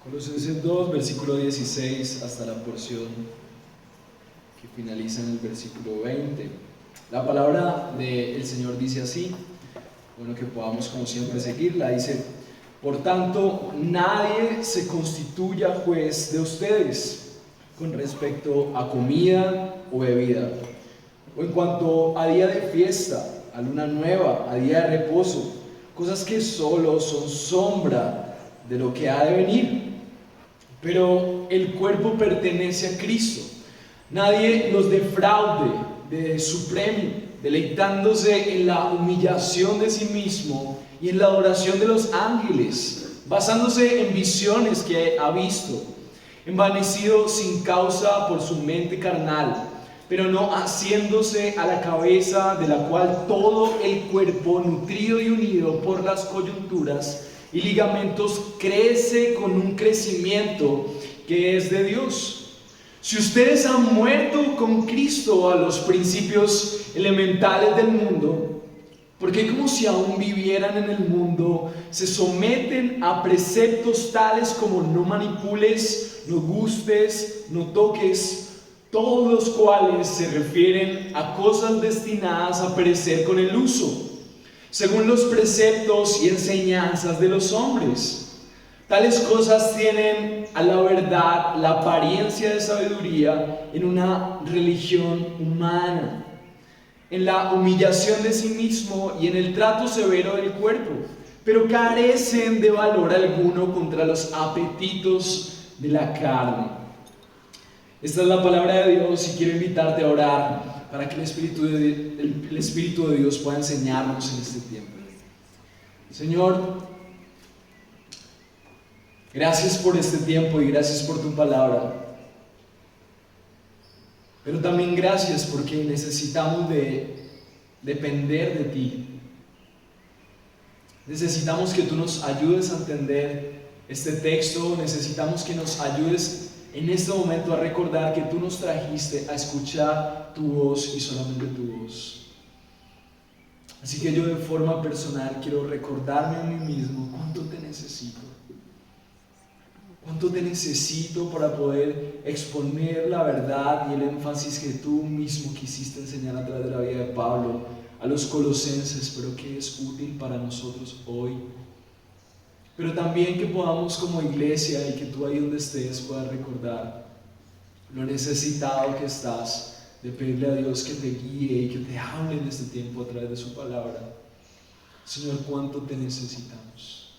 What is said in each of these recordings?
Colosenses 2, versículo 16 hasta la porción que finaliza en el versículo 20. La palabra del Señor dice así, bueno, que podamos como siempre seguirla, dice: por tanto, nadie se constituya juez de ustedes con respecto a comida o bebida, o en cuanto a día de fiesta, a luna nueva, a día de reposo, cosas que solo son sombra de lo que ha de venir. Pero el cuerpo pertenece a Cristo. Nadie los defraude de su premio, deleitándose en la humillación de sí mismo y en la adoración de los ángeles, basándose en visiones que ha visto, envanecido sin causa por su mente carnal, pero no haciéndose a la cabeza, de la cual todo el cuerpo, nutrido y unido por las coyunturas y ligamentos, crece con un crecimiento que es de Dios. Si ustedes han muerto con Cristo a los principios elementales del mundo, porque como si aún vivieran en el mundo, se someten a preceptos tales como no manipules, no gustes, no toques, todos los cuales se refieren a cosas destinadas a perecer con el uso, según los preceptos y enseñanzas de los hombres. Tales cosas tienen a la verdad la apariencia de sabiduría en una religión humana, en la humillación de sí mismo y en el trato severo del cuerpo, pero carecen de valor alguno contra los apetitos de la carne. Esta es la palabra de Dios y quiero invitarte a orar para que el Espíritu de Dios pueda enseñarnos en este tiempo. Señor, gracias por este tiempo y gracias por tu palabra. Pero también gracias porque necesitamos de depender de ti. Necesitamos que tú nos ayudes a entender este texto. Necesitamos que nos ayudes en este momento a recordar que tú nos trajiste a escuchar tu voz y solamente tu voz. Así que yo de forma personal quiero recordarme a mí mismo cuánto te necesito. Cuánto te necesito para poder exponer la verdad y el énfasis que tú mismo quisiste enseñar a través de la vida de Pablo a los colosenses, pero que es útil para nosotros hoy. Pero también que podamos como iglesia y que tú ahí donde estés puedas recordar lo necesitado que estás de pedirle a Dios que te guíe y que te hable en este tiempo a través de su palabra. Señor, cuánto te necesitamos.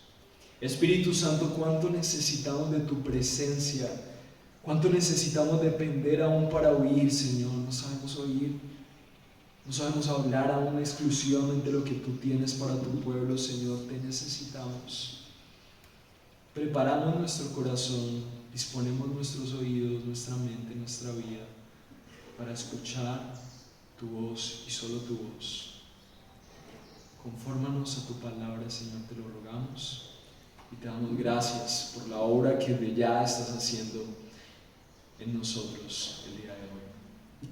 Espíritu Santo, cuánto necesitamos de tu presencia, cuánto necesitamos depender aún para oír, Señor. No sabemos oír, no sabemos hablar aún exclusivamente lo que tú tienes para tu pueblo, Señor. Te necesitamos. Preparamos nuestro corazón, disponemos nuestros oídos, nuestra mente, nuestra vida para escuchar tu voz y solo tu voz. Confórmanos a tu palabra, Señor, te lo rogamos. Y te damos gracias por la obra que de ya estás haciendo en nosotros el día de hoy.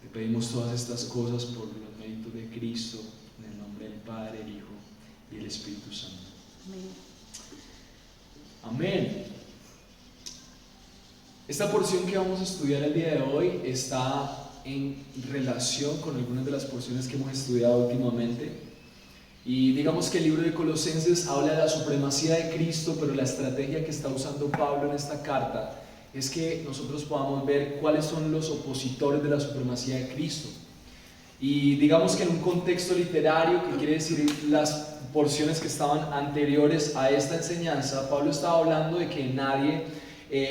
Te pedimos todas estas cosas por los méritos de Cristo, en el nombre del Padre, el Hijo y el Espíritu Santo. Amén. Esta porción que vamos a estudiar el día de hoy está en relación con algunas de las porciones que hemos estudiado últimamente. Y digamos que el libro de Colosenses habla de la supremacía de Cristo, pero la estrategia que está usando Pablo en esta carta es que nosotros podamos ver cuáles son los opositores de la supremacía de Cristo. Y digamos que en un contexto literario, que quiere decir las porciones que estaban anteriores a esta enseñanza, Pablo estaba hablando de que nadie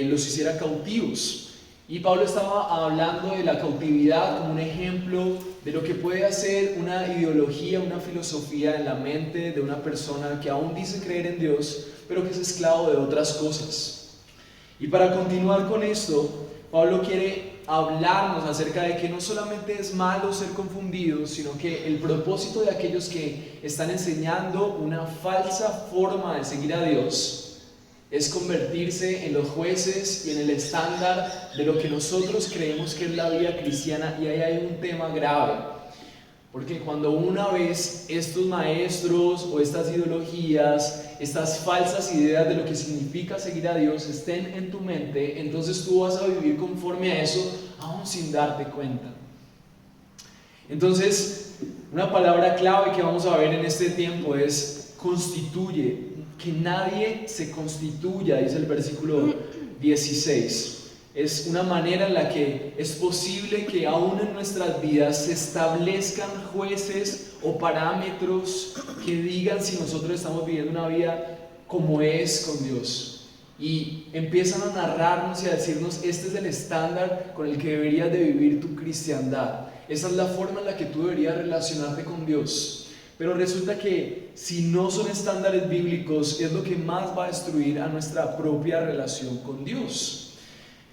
los hiciera cautivos. Y Pablo estaba hablando de la cautividad como un ejemplo de lo que puede hacer una ideología, una filosofía en la mente de una persona que aún dice creer en Dios, pero que es esclavo de otras cosas. Y para continuar con esto, Pablo quiere hablarnos acerca de que no solamente es malo ser confundidos, sino que el propósito de aquellos que están enseñando una falsa forma de seguir a Dios es convertirse en los jueces y en el estándar de lo que nosotros creemos que es la vida cristiana. Y ahí hay un tema grave, Porque cuando una vez estos maestros o estas ideologías, estas falsas ideas de lo que significa seguir a Dios estén en tu mente, entonces tú vas a vivir conforme a eso, aún sin darte cuenta. Entonces, una palabra clave que vamos a ver en este tiempo es constituye. Que nadie se constituya, dice el versículo 16. Es una manera en la que es posible que aún en nuestras vidas se establezcan jueces o parámetros que digan si nosotros estamos viviendo una vida como es con Dios. Y empiezan a narrarnos y a decirnos, este es el estándar con el que deberías de vivir tu cristiandad. Esa es la forma en la que tú deberías relacionarte con Dios. Pero resulta que si no son estándares bíblicos, es lo que más va a destruir a nuestra propia relación con Dios.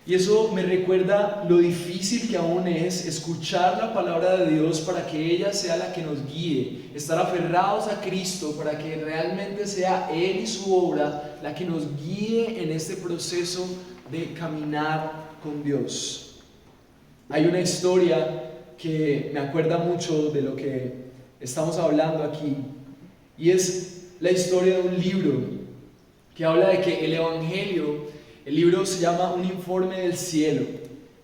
Y eso me recuerda lo difícil que aún es escuchar la palabra de Dios para que ella sea la que nos guíe, estar aferrados a Cristo para que realmente sea Él y su obra la que nos guíe en este proceso de caminar con Dios. Hay una historia que me acuerda mucho de lo que estamos hablando aquí, y es la historia de un libro que habla de que el Evangelio, el libro se llama Un informe del cielo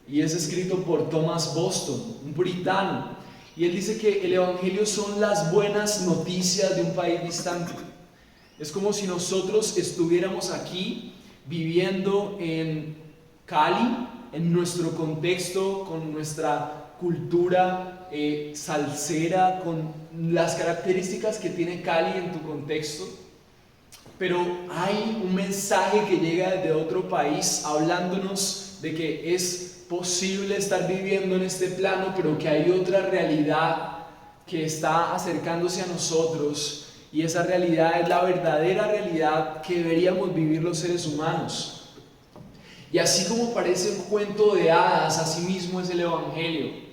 y es escrito por Thomas Boston, un puritano, y él dice que el Evangelio son las buenas noticias de un país distante. Es como si nosotros estuviéramos aquí viviendo en Cali, en nuestro contexto, con nuestra cultura salsera, con las características que tiene Cali en tu contexto, pero hay un mensaje que llega desde otro país hablándonos de que es posible estar viviendo en este plano, pero que hay otra realidad que está acercándose a nosotros, y esa realidad es la verdadera realidad que deberíamos vivir los seres humanos. Y así como parece un cuento de hadas, así mismo es el Evangelio.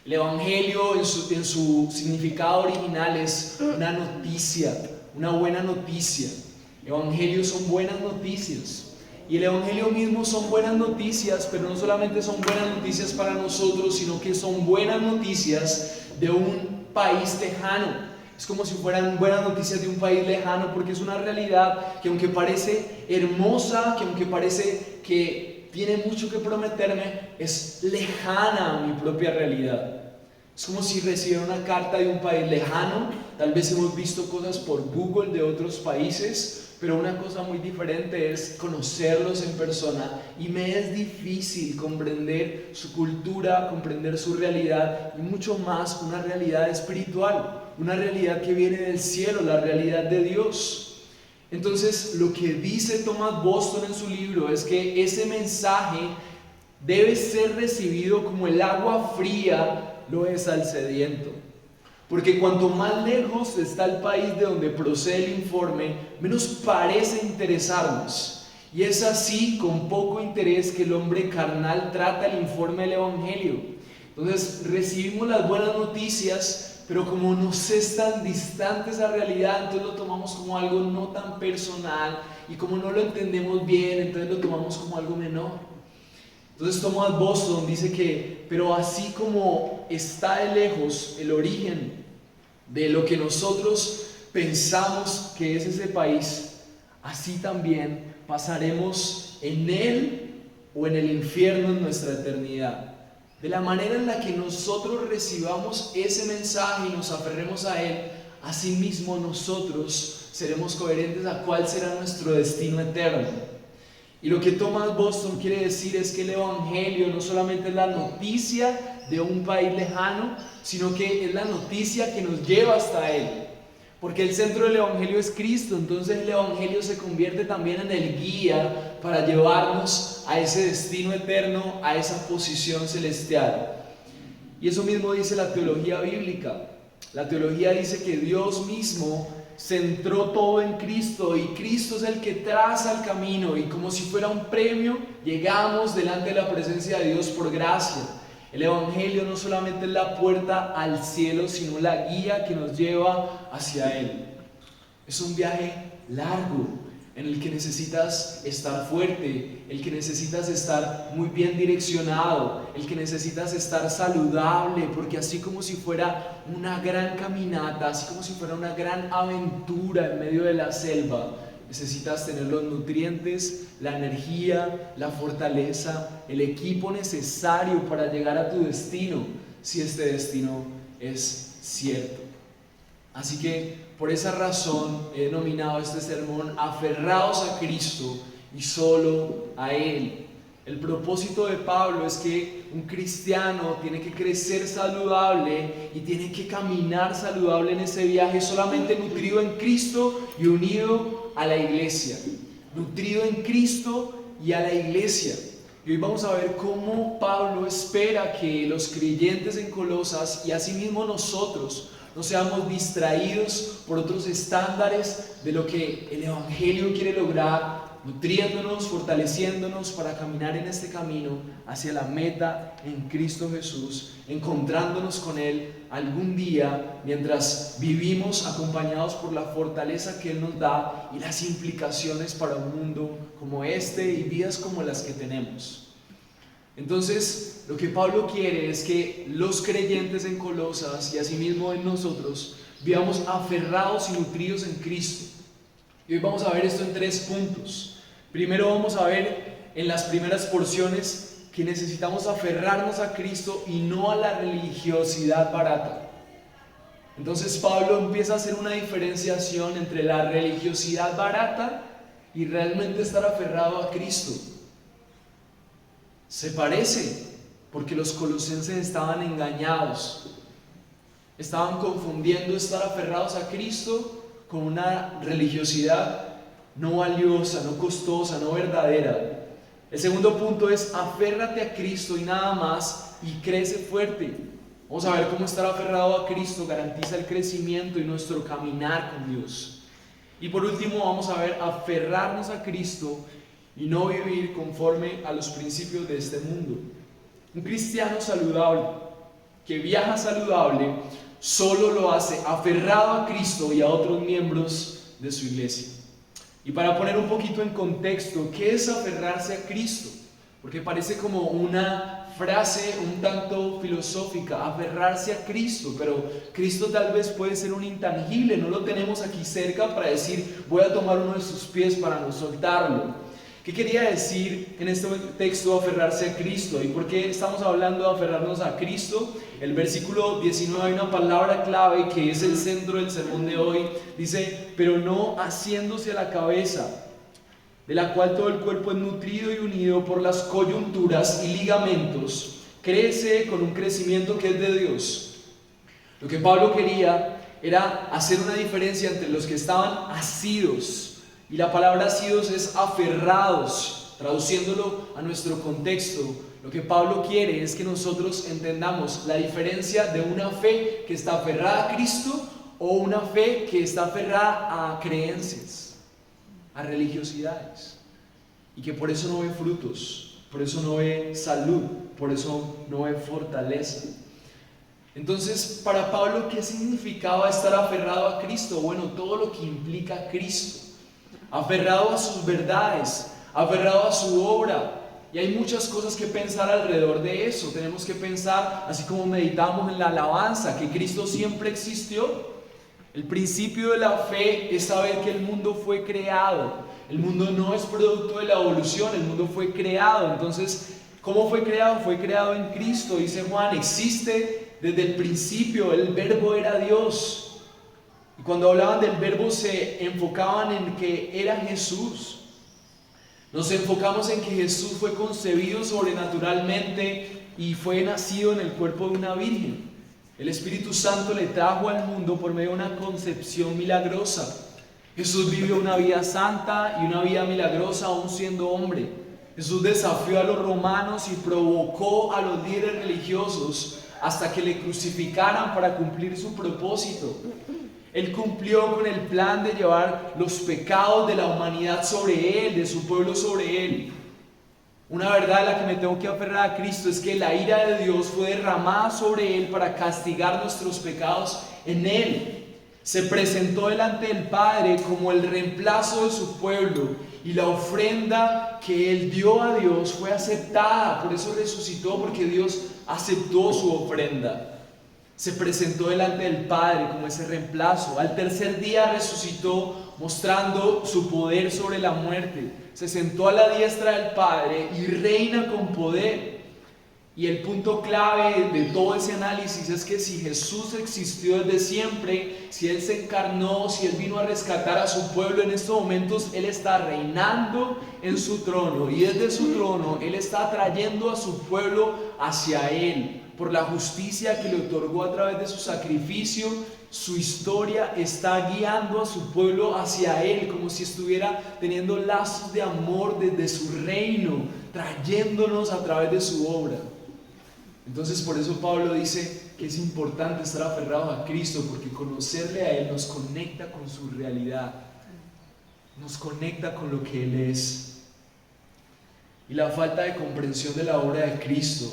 El Evangelio en su significado original es una noticia, una buena noticia. Evangelios son buenas noticias, y el Evangelio mismo son buenas noticias, pero no solamente son buenas noticias para nosotros, sino que son buenas noticias de un país lejano. Es como si fueran buenas noticias de un país lejano, porque es una realidad que, aunque parece hermosa, que aunque parece que tiene mucho que prometerme, es lejana a mi propia realidad. Es como si recibiera una carta de un país lejano. Tal vez hemos visto cosas por Google de otros países, pero una cosa muy diferente es conocerlos en persona, y me es difícil comprender su cultura, comprender su realidad, y mucho más una realidad espiritual, una realidad que viene del cielo, la realidad de Dios. Entonces, lo que dice Thomas Boston en su libro es que ese mensaje debe ser recibido como el agua fría lo es al sediento. Porque cuanto más lejos está el país de donde procede el informe, menos parece interesarnos. Y es así, con poco interés, que el hombre carnal trata el informe del Evangelio. Entonces recibimos las buenas noticias, pero como nos es tan distante esa realidad, entonces lo tomamos como algo no tan personal, y como no lo entendemos bien, entonces lo tomamos como algo menor. Entonces Thomas Boston dice que, pero así como está de lejos el origen de lo que nosotros pensamos que es ese país, así también pasaremos en él o en el infierno en nuestra eternidad. De la manera en la que nosotros recibamos ese mensaje y nos aferremos a él, así mismo nosotros seremos coherentes a cuál será nuestro destino eterno. Y lo que Thomas Boston quiere decir es que el Evangelio no solamente es la noticia de un país lejano, sino que es la noticia que nos lleva hasta Él. Porque el centro del Evangelio es Cristo, entonces el Evangelio se convierte también en el guía para llevarnos a ese destino eterno, a esa posición celestial. Y eso mismo dice la teología bíblica. La teología dice que Dios mismo centró todo en Cristo, y Cristo es el que traza el camino, y como si fuera un premio llegamos delante de la presencia de Dios por gracia. El Evangelio no solamente es la puerta al cielo, sino la guía que nos lleva hacia Él. Es un viaje largo, en el que necesitas estar fuerte, el que necesitas estar muy bien direccionado, el que necesitas estar saludable, porque así como si fuera una gran caminata, así como si fuera una gran aventura en medio de la selva, necesitas tener los nutrientes, la energía, la fortaleza, el equipo necesario para llegar a tu destino, si este destino es cierto. Así que por esa razón he denominado este sermón Aferrados a Cristo y solo a Él. El propósito de Pablo es que un cristiano tiene que crecer saludable y tiene que caminar saludable en ese viaje, solamente nutrido en Cristo y unido a la iglesia. Nutrido en Cristo y a la iglesia. Y hoy vamos a ver cómo Pablo espera que los creyentes en Colosas y asimismo nosotros no seamos distraídos por otros estándares de lo que el Evangelio quiere lograr, nutriéndonos, fortaleciéndonos para caminar en este camino hacia la meta en Cristo Jesús, encontrándonos con Él algún día mientras vivimos acompañados por la fortaleza que Él nos da y las implicaciones para un mundo como este y vidas como las que tenemos. Entonces, lo que Pablo quiere es que los creyentes en Colosas y asimismo en nosotros vivamos aferrados y nutridos en Cristo. Y hoy vamos a ver esto en 3 puntos. Primero vamos a ver en las primeras porciones que necesitamos aferrarnos a Cristo y no a la religiosidad barata. Entonces Pablo empieza a hacer una diferenciación entre la religiosidad barata y realmente estar aferrado a Cristo. Se parece, porque los colosenses estaban engañados, estaban confundiendo estar aferrados a Cristo con una religiosidad no valiosa, no costosa, no verdadera. El segundo punto es aférrate a Cristo y nada más y crece fuerte. Vamos a ver cómo estar aferrado a Cristo garantiza el crecimiento y nuestro caminar con Dios. Y por último vamos a ver aferrarnos a Cristo y no vivir conforme a los principios de este mundo. Un cristiano saludable, que viaja saludable, solo lo hace aferrado a Cristo y a otros miembros de su iglesia. Y para poner un poquito en contexto, ¿qué es aferrarse a Cristo? Porque parece como una frase un tanto filosófica, aferrarse a Cristo, pero Cristo tal vez puede ser un intangible, no lo tenemos aquí cerca para decir, voy a tomar uno de sus pies para no soltarlo. ¿Qué quería decir en este texto aferrarse a Cristo? ¿Y por qué estamos hablando de aferrarnos a Cristo? El versículo 19 hay una palabra clave que es el centro del sermón de hoy. Dice, pero no haciéndose a la cabeza, de la cual todo el cuerpo es nutrido y unido por las coyunturas y ligamentos, crece con un crecimiento que es de Dios. Lo que Pablo quería era hacer una diferencia entre los que estaban asidos. Y la palabra asidos es aferrados, traduciéndolo a nuestro contexto. Lo que Pablo quiere es que nosotros entendamos la diferencia de una fe que está aferrada a Cristo o una fe que está aferrada a creencias, a religiosidades, y que por eso no ve frutos, por eso no ve salud, por eso no ve fortaleza. Entonces, para Pablo, ¿qué significaba estar aferrado a Cristo? Bueno, todo lo que implica a Cristo. Aferrado a sus verdades, aferrado a su obra. Y hay muchas cosas que pensar alrededor de eso. Tenemos que pensar, así como meditamos en la alabanza, que Cristo siempre existió. El principio de la fe es saber que el mundo fue creado. El mundo no es producto de la evolución, el mundo fue creado. Entonces, ¿cómo fue creado? Fue creado en Cristo, dice Juan, existe desde el principio, el verbo era Dios. Y cuando hablaban del verbo se enfocaban en que era Jesús. Nos enfocamos en que Jesús fue concebido sobrenaturalmente y fue nacido en el cuerpo de una virgen. El Espíritu Santo le trajo al mundo por medio de una concepción milagrosa. Jesús vivió una vida santa y una vida milagrosa aún siendo hombre. Jesús desafió a los romanos y provocó a los líderes religiosos hasta que le crucificaran para cumplir su propósito. Él cumplió con el plan de llevar los pecados de la humanidad sobre Él, de su pueblo sobre Él. Una verdad a la que me tengo que aferrar a Cristo es que la ira de Dios fue derramada sobre Él para castigar nuestros pecados en Él. Se presentó delante del Padre como el reemplazo de su pueblo, y la ofrenda que él dio a Dios fue aceptada. Por eso resucitó, porque Dios aceptó su ofrenda. Se presentó delante del Padre como ese reemplazo. Al tercer día resucitó, mostrando su poder sobre la muerte. Se sentó a la diestra del Padre y reina con poder. Y el punto clave de todo ese análisis es que si Jesús existió desde siempre, si Él se encarnó, si Él vino a rescatar a su pueblo en estos momentos, Él está reinando en su trono, y desde su trono Él está trayendo a su pueblo hacia Él. Por la justicia que le otorgó a través de su sacrificio, su historia está guiando a su pueblo hacia Él, como si estuviera teniendo lazos de amor desde su reino, trayéndonos a través de su obra. Entonces por eso Pablo dice que es importante estar aferrados a Cristo, porque conocerle a Él nos conecta con su realidad, nos conecta con lo que Él es. Y la falta de comprensión de la obra de Cristo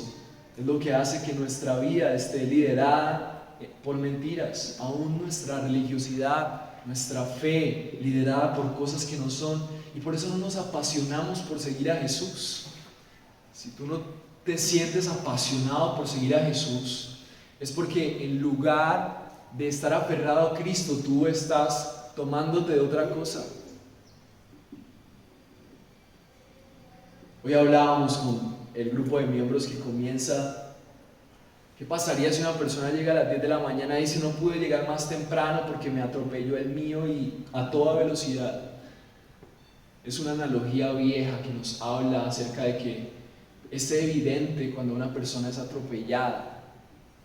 es lo que hace que nuestra vida esté liderada por mentiras, aún nuestra religiosidad, nuestra fe liderada por cosas que no son, y por eso no nos apasionamos por seguir a Jesús. Si tú no te sientes apasionado por seguir a Jesús, es porque en lugar de estar aferrado a Cristo, tú estás tomándote de otra cosa. Hoy hablábamos con el grupo de miembros que comienza, ¿qué pasaría si una persona llega a las 10 de la mañana y dice: no pude llegar más temprano porque me atropelló el mío y a toda velocidad? Es una analogía vieja que nos habla acerca de que es evidente cuando una persona es atropellada,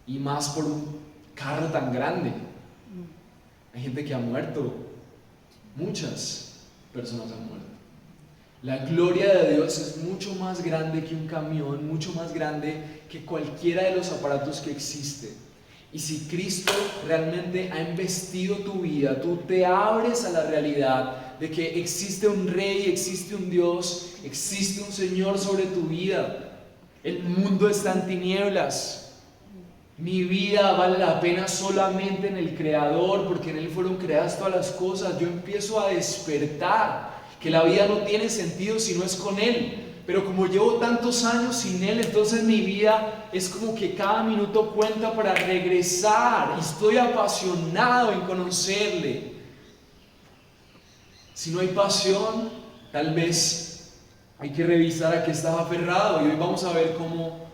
y más por un carro tan grande. Hay gente que ha muerto, muchas personas han muerto. La gloria de Dios es mucho más grande que un camión, mucho más grande que cualquiera de los aparatos que existen. Y si Cristo realmente ha investido tu vida, tú te abres a la realidad de que existe un Rey, existe un Dios, existe un Señor sobre tu vida. El mundo está en tinieblas. Mi vida vale la pena solamente en el Creador, porque en Él fueron creadas todas las cosas. Yo empiezo a despertar que la vida no tiene sentido si no es con Él. Pero como llevo tantos años sin Él, entonces mi vida es como que cada minuto cuenta para regresar, y estoy apasionado en conocerle. Si no hay pasión, tal vez hay que revisar a qué estás aferrado, y hoy vamos a ver cómo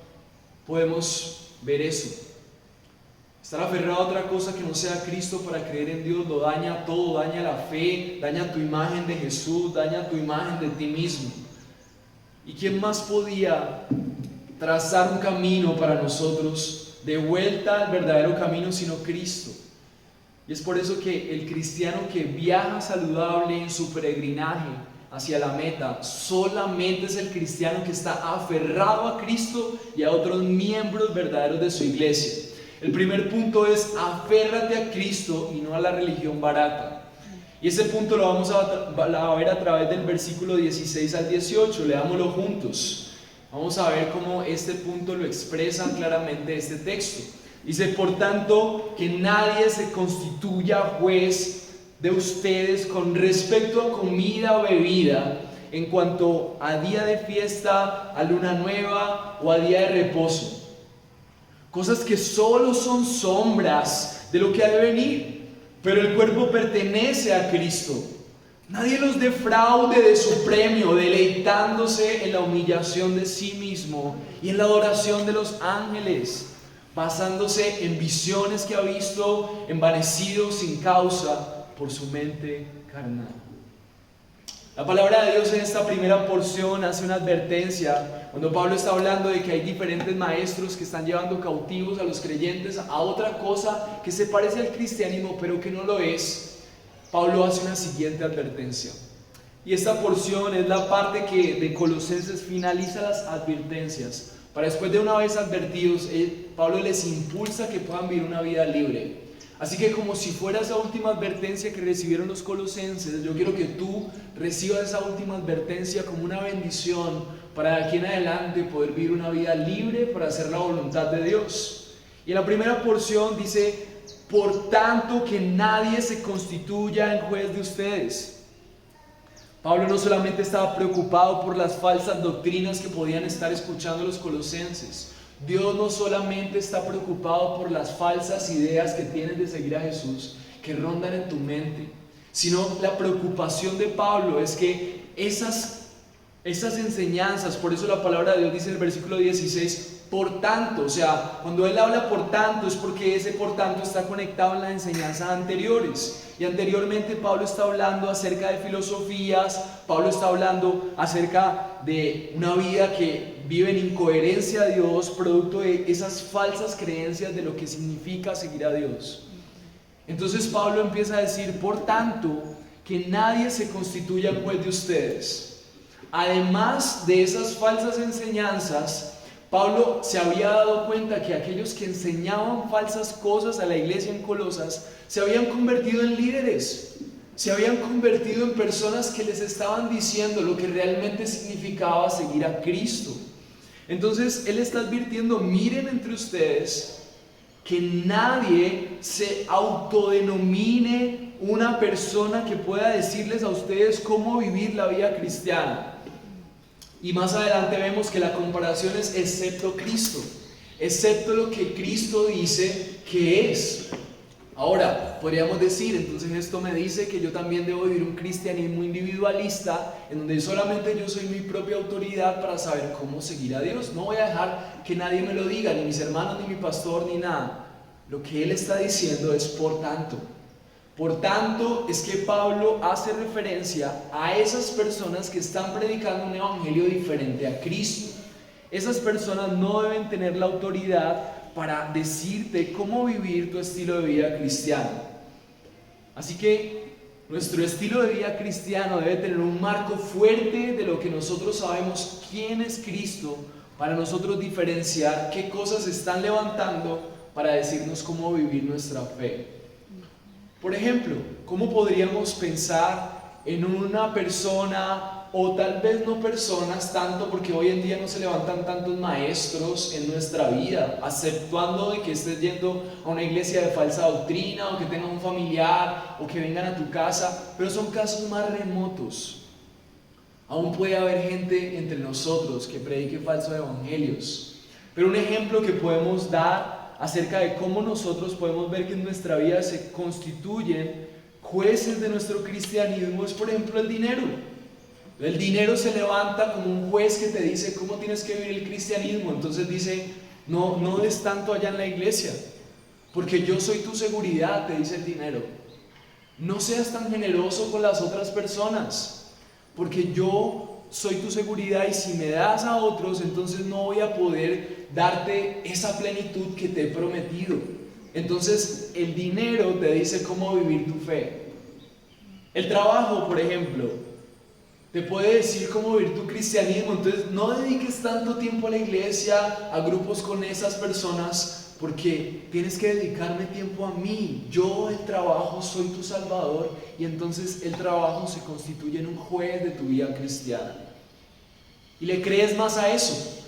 podemos ver eso. Estar aferrado a otra cosa que no sea Cristo para creer en Dios lo daña todo, daña la fe, daña tu imagen de Jesús, daña tu imagen de ti mismo. ¿Y quién más podía trazar un camino para nosotros de vuelta al verdadero camino sino Cristo? Y es por eso que el cristiano que viaja saludable en su peregrinaje hacia la meta solamente es el cristiano que está aferrado a Cristo y a otros miembros verdaderos de su iglesia. El primer punto es: aférrate a Cristo y no a la religión barata. Y ese punto lo vamos a ver a través del versículo 16 al 18. Leámoslo juntos. Vamos a ver cómo este punto lo expresa claramente este texto. Dice: por tanto, que nadie se constituya juez de ustedes con respecto a comida o bebida, en cuanto a día de fiesta, a luna nueva o a día de reposo. Cosas que solo son sombras de lo que ha de venir, pero el cuerpo pertenece a Cristo. Nadie los defraude de su premio, deleitándose en la humillación de sí mismo y en la adoración de los ángeles, basándose en visiones que ha visto, envanecidos sin causa por su mente carnal. La palabra de Dios en esta primera porción hace una advertencia cuando Pablo está hablando de que hay diferentes maestros que están llevando cautivos a los creyentes a otra cosa que se parece al cristianismo pero que no lo es. Pablo hace una siguiente advertencia, y esta porción es la parte que de Colosenses finaliza las advertencias, para después de una vez advertidos, Pablo les impulsa que puedan vivir una vida libre. Así que como si fuera esa última advertencia que recibieron los colosenses, yo quiero que tú recibas esa última advertencia como una bendición para de aquí en adelante poder vivir una vida libre para hacer la voluntad de Dios. Y en la primera porción dice: por tanto que nadie se constituya en juez de ustedes. Pablo no solamente estaba preocupado por las falsas doctrinas que podían estar escuchando los colosenses. Dios no solamente está preocupado por las falsas ideas que tienes de seguir a Jesús, que rondan en tu mente, sino la preocupación de Pablo es que esas enseñanzas, por eso la palabra de Dios dice en el versículo 16, por tanto, o sea, cuando él habla por tanto es porque ese por tanto está conectado en las enseñanzas anteriores. Y anteriormente Pablo está hablando acerca de filosofías, Pablo está hablando acerca de una vida que vive en incoherencia a Dios, producto de esas falsas creencias de lo que significa seguir a Dios. Entonces Pablo empieza a decir, por tanto, que nadie se constituya juez de ustedes. Además de esas falsas enseñanzas, Pablo se había dado cuenta que aquellos que enseñaban falsas cosas a la iglesia en Colosas se habían convertido en líderes, se habían convertido en personas que les estaban diciendo lo que realmente significaba seguir a Cristo. Entonces él está advirtiendo, miren entre ustedes que nadie se autodenomine una persona que pueda decirles a ustedes cómo vivir la vida cristiana. Y más adelante vemos que la comparación es excepto Cristo, excepto lo que Cristo dice que es. Ahora, podríamos decir, entonces esto me dice que yo también debo vivir un cristianismo individualista, en donde solamente yo soy mi propia autoridad para saber cómo seguir a Dios. No voy a dejar que nadie me lo diga, ni mis hermanos, ni mi pastor, ni nada. Lo que él está diciendo es por tanto. Por tanto, es que Pablo hace referencia a esas personas que están predicando un evangelio diferente a Cristo. Esas personas no deben tener la autoridad para decirte cómo vivir tu estilo de vida cristiano. Así que nuestro estilo de vida cristiano debe tener un marco fuerte de lo que nosotros sabemos quién es Cristo, para nosotros diferenciar qué cosas están levantando para decirnos cómo vivir nuestra fe. Por ejemplo, ¿cómo podríamos pensar en una persona, o tal vez no personas tanto, porque hoy en día no se levantan tantos maestros en nuestra vida, aceptando de que estés yendo a una iglesia de falsa doctrina, o que tengas un familiar, o que vengan a tu casa, pero son casos más remotos. Aún puede haber gente entre nosotros que predique falsos evangelios, pero un ejemplo que podemos dar acerca de cómo nosotros podemos ver que en nuestra vida se constituyen jueces de nuestro cristianismo es, por ejemplo, el dinero. El dinero se levanta como un juez que te dice cómo tienes que vivir el cristianismo. Entonces dice, no des tanto allá en la iglesia, porque yo soy tu seguridad, te dice el dinero. No seas tan generoso con las otras personas, porque yo soy tu seguridad, y si me das a otros, entonces no voy a poder darte esa plenitud que te he prometido. Entonces el dinero te dice cómo vivir tu fe. El trabajo, por ejemplo, te puede decir cómo vivir tu cristianismo. Entonces no dediques tanto tiempo a la iglesia, a grupos con esas personas, porque tienes que dedicarme tiempo a mí. Yo, el trabajo, soy tu Salvador, y entonces el trabajo se constituye en un juez de tu vida cristiana. Y le crees más a eso,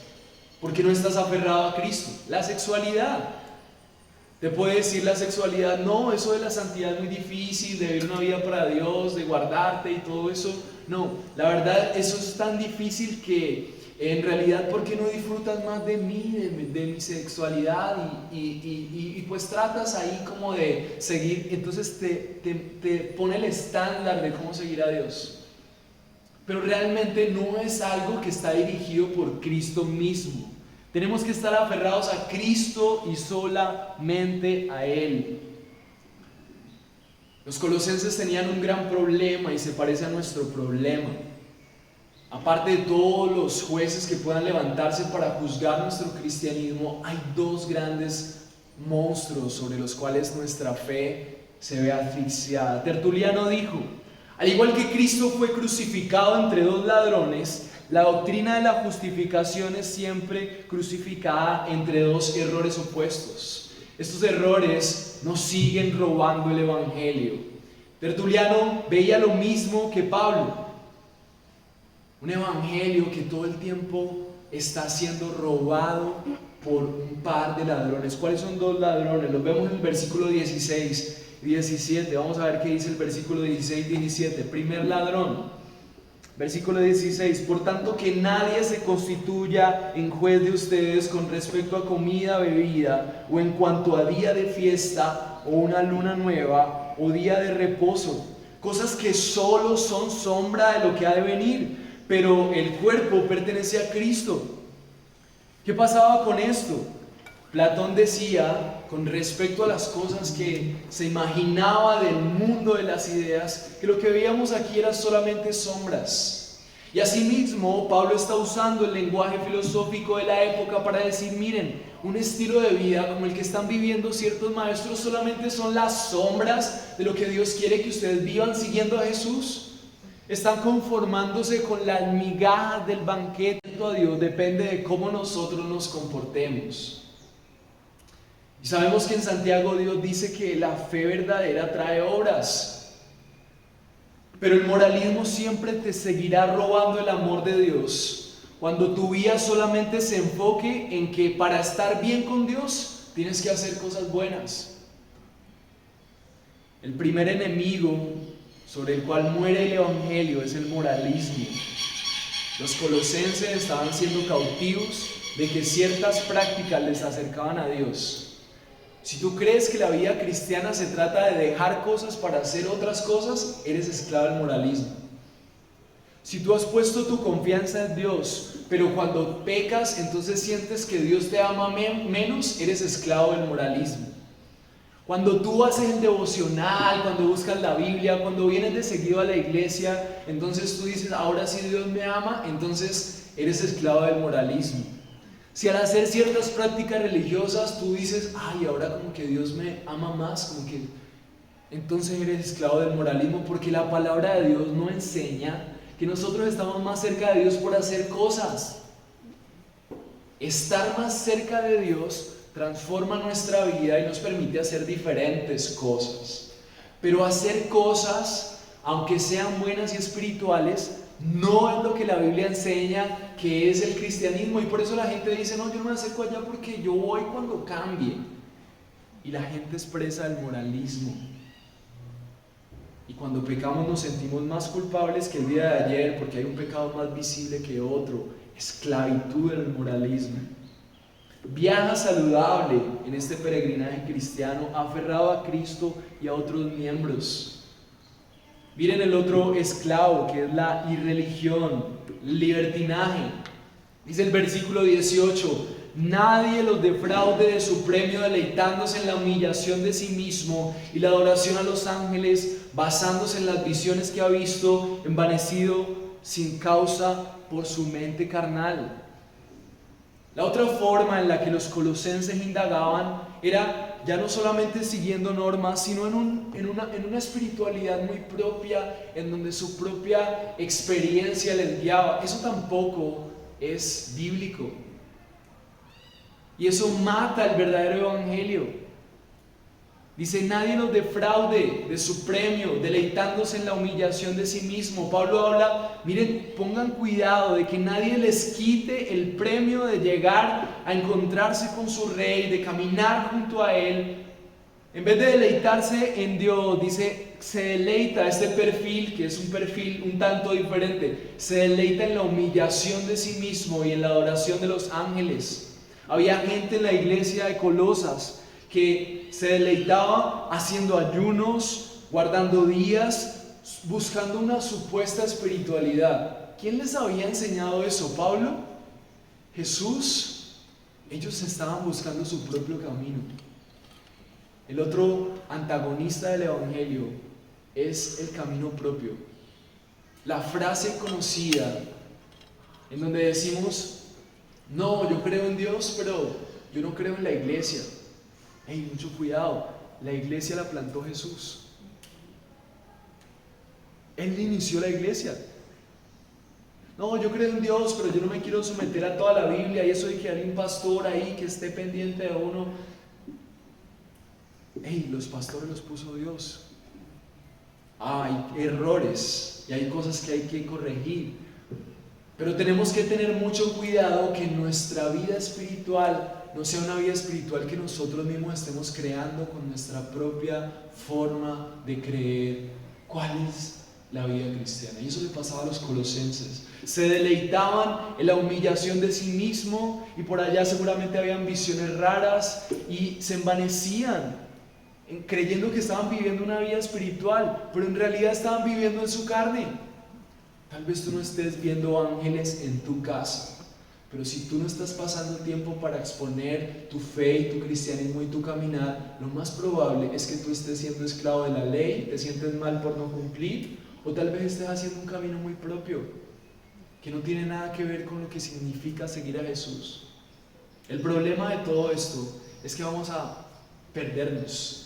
porque no estás aferrado a Cristo. La sexualidad, te puede decir la sexualidad, no, eso de la santidad es muy difícil, de vivir una vida para Dios, de guardarte y todo eso. No, la verdad, eso es tan difícil que en realidad, ¿por qué no disfrutas más de mí, de mi sexualidad? Y pues tratas ahí como de seguir, entonces te pone el estándar de cómo seguir a Dios. Pero realmente no es algo que está dirigido por Cristo mismo. Tenemos que estar aferrados a Cristo y solamente a Él. Los colosenses tenían un gran problema y se parece a nuestro problema. Aparte de todos los jueces que puedan levantarse para juzgar nuestro cristianismo, hay dos grandes monstruos sobre los cuales nuestra fe se ve asfixiada. Tertuliano dijo: al igual que Cristo fue crucificado entre dos ladrones, la doctrina de la justificación es siempre crucificada entre dos errores opuestos. Estos errores nos siguen robando el evangelio. Tertuliano veía lo mismo que Pablo. Un evangelio que todo el tiempo está siendo robado por un par de ladrones. ¿Cuáles son dos ladrones? Los vemos en el versículo 16 y 17. Vamos a ver qué dice el versículo 16 y 17. Primer ladrón, versículo 16. Por tanto, que nadie se constituya en juez de ustedes con respecto a comida, bebida, o en cuanto a día de fiesta, o una luna nueva, o día de reposo, cosas que solo son sombra de lo que ha de venir, pero el cuerpo pertenece a Cristo. ¿Qué pasaba con esto? Platón decía, con respecto a las cosas que se imaginaba del mundo de las ideas, que lo que veíamos aquí eran solamente sombras. Y asimismo, Pablo está usando el lenguaje filosófico de la época para decir, miren, un estilo de vida como el que están viviendo ciertos maestros solamente son las sombras de lo que Dios quiere que ustedes vivan siguiendo a Jesús. Están conformándose con las migajas del banquete a Dios, depende de cómo nosotros nos comportemos. Y sabemos que en Santiago Dios dice que la fe verdadera trae obras, pero el moralismo siempre te seguirá robando el amor de Dios cuando tu vida solamente se enfoque en que para estar bien con Dios tienes que hacer cosas buenas. El primer enemigo sobre el cual muere el Evangelio es el moralismo. Los colosenses estaban siendo cautivos de que ciertas prácticas les acercaban a Dios. Si tú crees que la vida cristiana se trata de dejar cosas para hacer otras cosas, eres esclavo del moralismo. Si tú has puesto tu confianza en Dios, pero cuando pecas entonces sientes que Dios te ama menos, eres esclavo del moralismo. Cuando tú haces el devocional, cuando buscas la Biblia, cuando vienes de seguido a la iglesia, entonces tú dices, ahora sí Dios me ama, entonces eres esclavo del moralismo. Si al hacer ciertas prácticas religiosas tú dices, ay, ahora como que Dios me ama más, como que entonces eres esclavo del moralismo, porque la palabra de Dios no enseña que nosotros estamos más cerca de Dios por hacer cosas. Estar más cerca de Dios transforma nuestra vida y nos permite hacer diferentes cosas. Pero hacer cosas, aunque sean buenas y espirituales, no es lo que la Biblia enseña que es el cristianismo. Y por eso la gente dice, no, yo no me acerco allá porque yo voy cuando cambie. Y la gente expresa el moralismo. Y cuando pecamos nos sentimos más culpables que el día de ayer porque hay un pecado más visible que otro. Esclavitud del moralismo. Viaja saludable en este peregrinaje cristiano, aferrado a Cristo y a otros miembros. Miren el otro esclavo, que es la irreligión, libertinaje. Dice el versículo 18, nadie los defraude de su premio deleitándose en la humillación de sí mismo y la adoración a los ángeles, basándose en las visiones que ha visto, envanecido sin causa por su mente carnal. La otra forma en la que los colosenses indagaban era ya no solamente siguiendo normas, sino en una espiritualidad muy propia, en donde su propia experiencia les guiaba. Eso tampoco es bíblico. Y eso mata el verdadero evangelio. Dice, nadie nos defraude de su premio, deleitándose en la humillación de sí mismo. Pablo habla, miren, pongan cuidado de que nadie les quite el premio de llegar a encontrarse con su rey, de caminar junto a él. En vez de deleitarse en Dios, dice, se deleita este perfil, que es un perfil un tanto diferente. Se deleita en la humillación de sí mismo y en la adoración de los ángeles. Había gente en la iglesia de Colosas que se deleitaba haciendo ayunos, guardando días, buscando una supuesta espiritualidad. ¿Quién les había enseñado eso? ¿Pablo? ¿Jesús? Ellos estaban buscando su propio camino. El otro antagonista del evangelio es el camino propio. La frase conocida en donde decimos, no, yo creo en Dios, pero yo no creo en la iglesia. Hey, mucho cuidado, la iglesia la plantó Jesús. Él inició la iglesia. No, yo creo en Dios, pero yo no me quiero someter a toda la Biblia y eso de que hay un pastor ahí que esté pendiente de uno. Hey, los pastores los puso Dios. Hay errores y hay cosas que hay que corregir. Pero tenemos que tener mucho cuidado que nuestra vida espiritual no sea una vida espiritual que nosotros mismos estemos creando con nuestra propia forma de creer cuál es la vida cristiana. Y eso le pasaba a los colosenses. Se deleitaban en la humillación de sí mismo, y por allá seguramente habían visiones raras y se envanecían creyendo que estaban viviendo una vida espiritual, pero en realidad estaban viviendo en su carne. Tal vez tú no estés viendo ángeles en tu casa, pero si tú no estás pasando tiempo para exponer tu fe y tu cristianismo y tu caminar, lo más probable es que tú estés siendo esclavo de la ley, te sientes mal por no cumplir, o tal vez estés haciendo un camino muy propio que no tiene nada que ver con lo que significa seguir a Jesús. El problema de todo esto es que vamos a perdernos.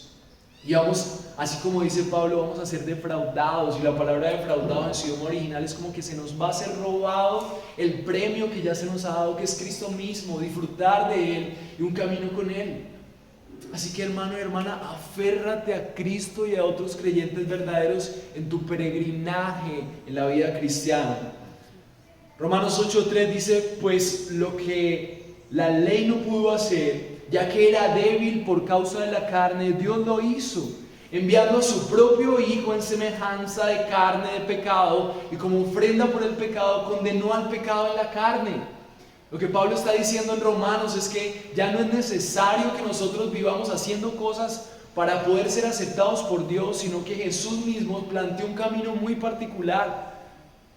Y vamos, así como dice Pablo, vamos a ser defraudados. Y la palabra defraudado en su idioma original es como que se nos va a ser robado el premio que ya se nos ha dado, que es Cristo mismo, disfrutar de Él y un camino con Él. Así que, hermano y hermana, aférrate a Cristo y a otros creyentes verdaderos en tu peregrinaje en la vida cristiana. Romanos 8:3 dice: pues lo que la ley no pudo hacer, ya que era débil por causa de la carne, Dios lo hizo, enviando a su propio Hijo en semejanza de carne de pecado, y como ofrenda por el pecado condenó al pecado en la carne. Lo que Pablo está diciendo en Romanos es que ya no es necesario que nosotros vivamos haciendo cosas para poder ser aceptados por Dios, sino que Jesús mismo planteó un camino muy particular.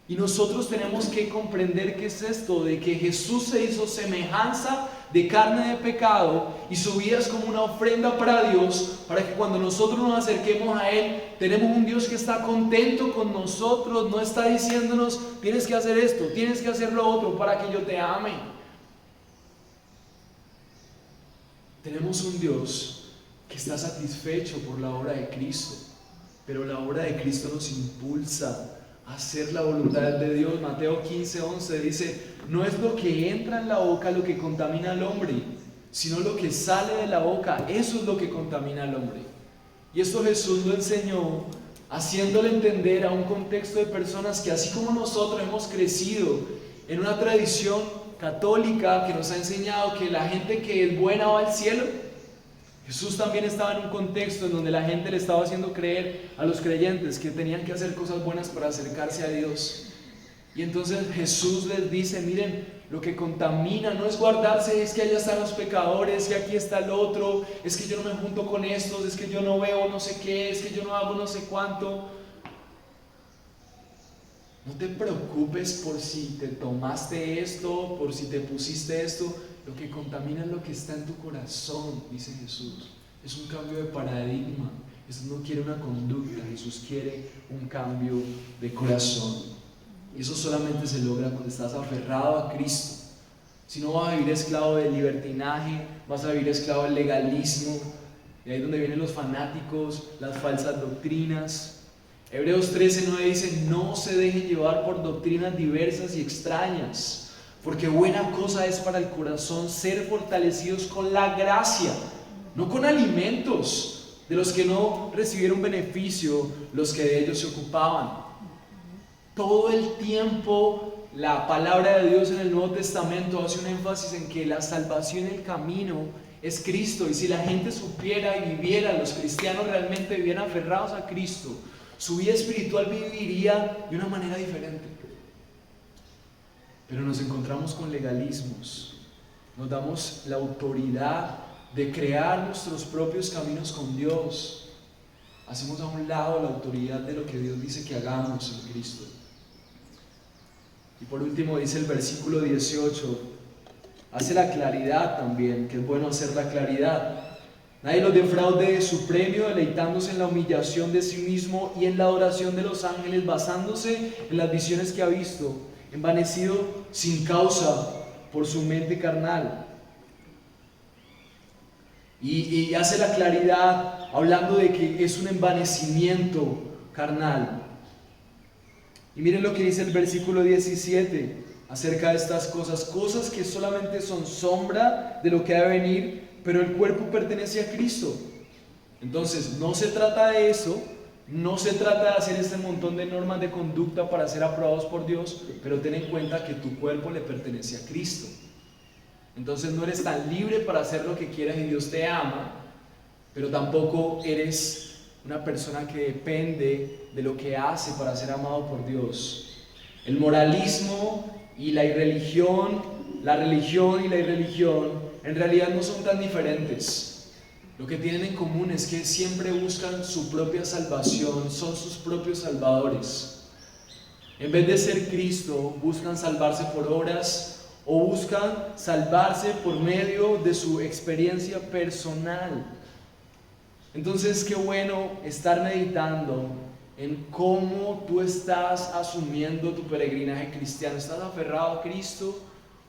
Y nosotros tenemos que comprender qué es esto, de que Jesús se hizo semejanza de carne de pecado, y su vida es como una ofrenda para Dios, para que cuando nosotros nos acerquemos a Él, tenemos un Dios que está contento con nosotros, no está diciéndonos: tienes que hacer esto, tienes que hacer lo otro para que yo te ame. Tenemos un Dios que está satisfecho por la obra de Cristo, pero la obra de Cristo nos impulsa a hacer la voluntad de Dios. Mateo 15:11 dice: no es lo que entra en la boca lo que contamina al hombre, sino lo que sale de la boca, eso es lo que contamina al hombre. Y esto Jesús lo enseñó haciéndole entender a un contexto de personas que, así como nosotros, hemos crecido en una tradición católica que nos ha enseñado que la gente que es buena va al cielo. Jesús también estaba en un contexto en donde la gente le estaba haciendo creer a los creyentes que tenían que hacer cosas buenas para acercarse a Dios. Y entonces Jesús les dice: miren, lo que contamina no es guardarse, es que allá están los pecadores y aquí está el otro, es que yo no me junto con estos, es que yo no veo no sé qué, es que yo no hago no sé cuánto. No te preocupes por si te tomaste esto, por si te pusiste esto. Lo que contamina es lo que está en tu corazón, dice Jesús. Es un cambio de paradigma. Jesús no quiere una conducta, Jesús quiere un cambio de corazón. Y eso solamente se logra cuando estás aferrado a Cristo. Si no, vas a vivir esclavo del libertinaje, vas a vivir esclavo del legalismo. Y ahí es donde vienen los fanáticos, las falsas doctrinas. Hebreos 13:9 dice: no se dejen llevar por doctrinas diversas y extrañas, porque buena cosa es para el corazón ser fortalecidos con la gracia, no con alimentos de los que no recibieron beneficio los que de ellos se ocupaban. Todo el tiempo la palabra de Dios en el Nuevo Testamento hace un énfasis en que la salvación, el camino, es Cristo. Y si la gente supiera y viviera, los cristianos realmente vivieran aferrados a Cristo, su vida espiritual viviría de una manera diferente. Pero nos encontramos con legalismos, nos damos la autoridad de crear nuestros propios caminos con Dios, hacemos a un lado la autoridad de lo que Dios dice que hagamos en Cristo. Y por último dice el versículo 18, hace la claridad también, que es bueno hacer la claridad. Nadie los defraude de su premio, deleitándose en la humillación de sí mismo y en la adoración de los ángeles, basándose en las visiones que ha visto, envanecido sin causa por su mente carnal. Y hace la claridad hablando de que es un envanecimiento carnal. Y miren lo que dice el versículo 17 acerca de estas cosas: cosas que solamente son sombra de lo que ha de venir, pero el cuerpo pertenece a Cristo. Entonces no se trata de eso, no se trata de hacer este montón de normas de conducta para ser aprobados por Dios, pero ten en cuenta que tu cuerpo le pertenece a Cristo. Entonces no eres tan libre para hacer lo que quieras y Dios te ama, pero tampoco eres una persona que depende de lo que hace para ser amado por Dios. El moralismo y la religión y la irreligión en realidad no son tan diferentes. Lo que tienen en común es que siempre buscan su propia salvación, son sus propios salvadores. En vez de ser Cristo, buscan salvarse por obras o buscan salvarse por medio de su experiencia personal. Entonces, qué bueno estar meditando en cómo tú estás asumiendo tu peregrinaje cristiano. ¿Estás aferrado a Cristo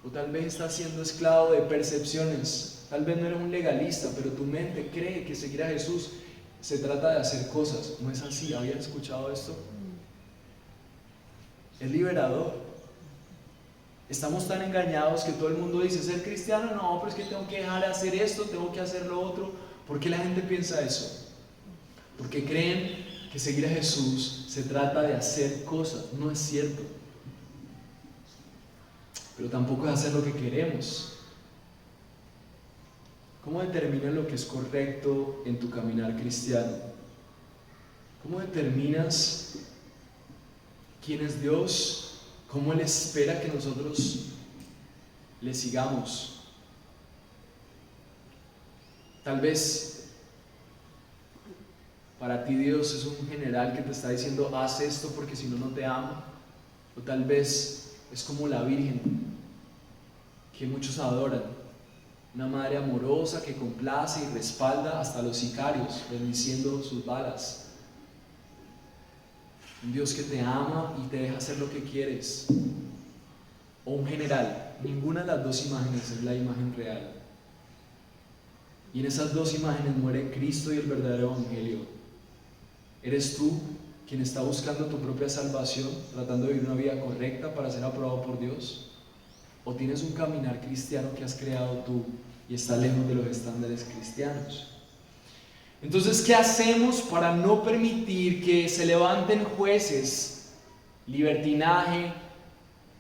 o tal vez estás siendo esclavo de percepciones? Tal vez no eres un legalista, pero tu mente cree que seguir a Jesús se trata de hacer cosas. ¿No es así? ¿Habías escuchado esto? Es liberador. Estamos tan engañados que todo el mundo dice, ser cristiano, no, pero es que tengo que dejar de hacer esto, tengo que hacer lo otro. ¿Por qué la gente piensa eso? Porque creen que seguir a Jesús se trata de hacer cosas. No es cierto. Pero tampoco es hacer lo que queremos. ¿Cómo determinas lo que es correcto en tu caminar cristiano? ¿Cómo determinas quién es Dios? ¿Cómo Él espera que nosotros le sigamos? Tal vez para ti Dios es un general que te está diciendo haz esto porque si no, no te amo. O tal vez es como la Virgen que muchos adoran, una madre amorosa que complace y respalda hasta a los sicarios, bendiciendo sus balas. Un Dios que te ama y te deja hacer lo que quieres. O un general. Ninguna de las dos imágenes es la imagen real. Y en esas dos imágenes muere Cristo y el verdadero evangelio. ¿Eres tú quien está buscando tu propia salvación, tratando de vivir una vida correcta para ser aprobado por Dios? ¿O tienes un caminar cristiano que has creado tú y está lejos de los estándares cristianos? Entonces, ¿qué hacemos para no permitir que se levanten jueces, libertinaje,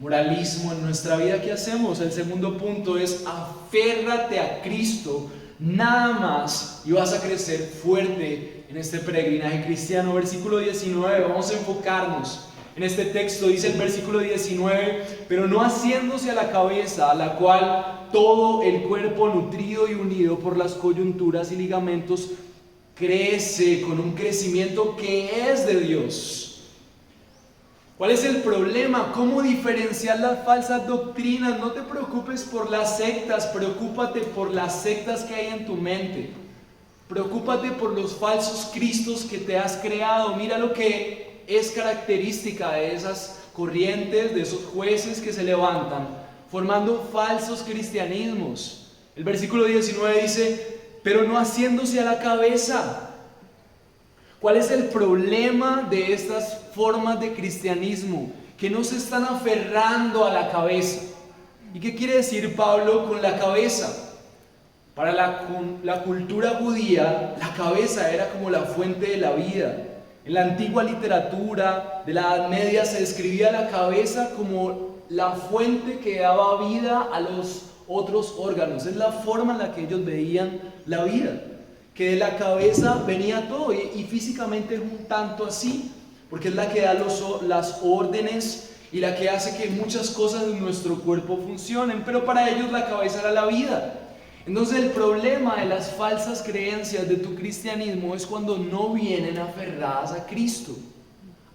moralismo en nuestra vida? ¿Qué hacemos? El segundo punto es aférrate a Cristo, nada más, y vas a crecer fuerte en este peregrinaje cristiano. Versículo 19, vamos a enfocarnos en este texto. Dice el versículo 19, pero no haciéndose a la cabeza, a la cual todo el cuerpo nutrido y unido por las coyunturas y ligamentos crece con un crecimiento que es de Dios. ¿Cuál es el problema? ¿Cómo diferenciar las falsas doctrinas? No te preocupes por las sectas, preocúpate por las sectas que hay en tu mente. Preocúpate por los falsos cristos que te has creado. Mira lo que es característica de esas corrientes, de esos jueces que se levantan, formando falsos cristianismos. El versículo 19 dice, pero no haciéndose a la cabeza. ¿Cuál es el problema de estas formas de cristianismo? Que no se están aferrando a la cabeza. ¿Y qué quiere decir Pablo con la cabeza? Para la cultura judía, la cabeza era como la fuente de la vida. En la antigua literatura de la Edad Media se describía la cabeza como la fuente que daba vida a los otros órganos. Es la forma en la que ellos veían la vida, que de la cabeza venía todo, y físicamente es un tanto así, porque es la que da las órdenes y la que hace que muchas cosas en nuestro cuerpo funcionen, pero para ellos la cabeza era la vida. Entonces el problema de las falsas creencias de tu cristianismo es cuando no vienen aferradas a Cristo,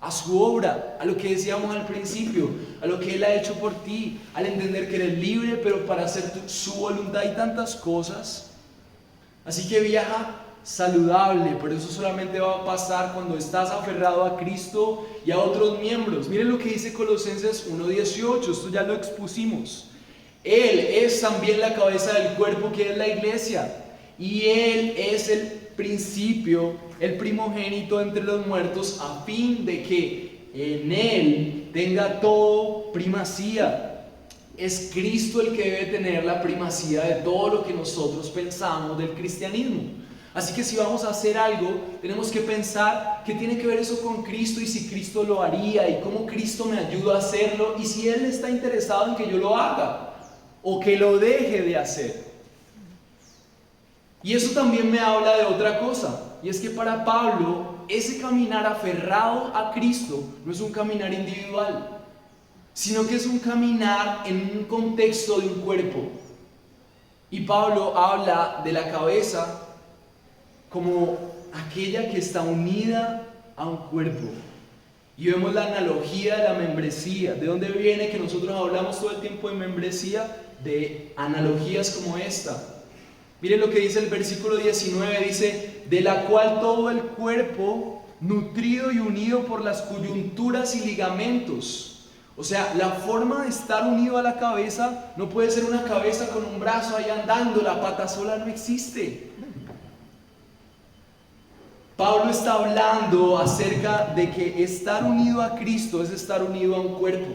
a su obra, a lo que decíamos al principio, a lo que Él ha hecho por ti, al entender que eres libre, pero para hacer su voluntad y tantas cosas. Así que viaja saludable, pero eso solamente va a pasar cuando estás aferrado a Cristo y a otros miembros. Miren lo que dice Colosenses 1:18, esto ya lo expusimos. Él es también la cabeza del cuerpo, que es la iglesia, y Él es el principio, el primogénito entre los muertos, a fin de que en Él tenga todo primacía. Es Cristo el que debe tener la primacía de todo lo que nosotros pensamos del cristianismo. Así que si vamos a hacer algo, tenemos que pensar qué tiene que ver eso con Cristo, y si Cristo lo haría, y cómo Cristo me ayuda a hacerlo, y si Él está interesado en que yo lo haga. o que lo deje de hacer. Y eso también me habla de otra cosa, y es que para Pablo ese caminar aferrado a Cristo no es un caminar individual, sino que es un caminar en un contexto de un cuerpo. Y Pablo habla de la cabeza como aquella que está unida a un cuerpo. Y vemos la analogía de la membresía. ¿De dónde viene que nosotros hablamos todo el tiempo de membresía? De analogías como esta. Miren lo que dice el versículo 19, dice, de la cual todo el cuerpo, nutrido y unido por las coyunturas y ligamentos. O sea, la forma de estar unido a la cabeza no puede ser una cabeza con un brazo ahí andando, la pata sola no existe. Pablo está hablando acerca de que estar unido a Cristo es estar unido a un cuerpo.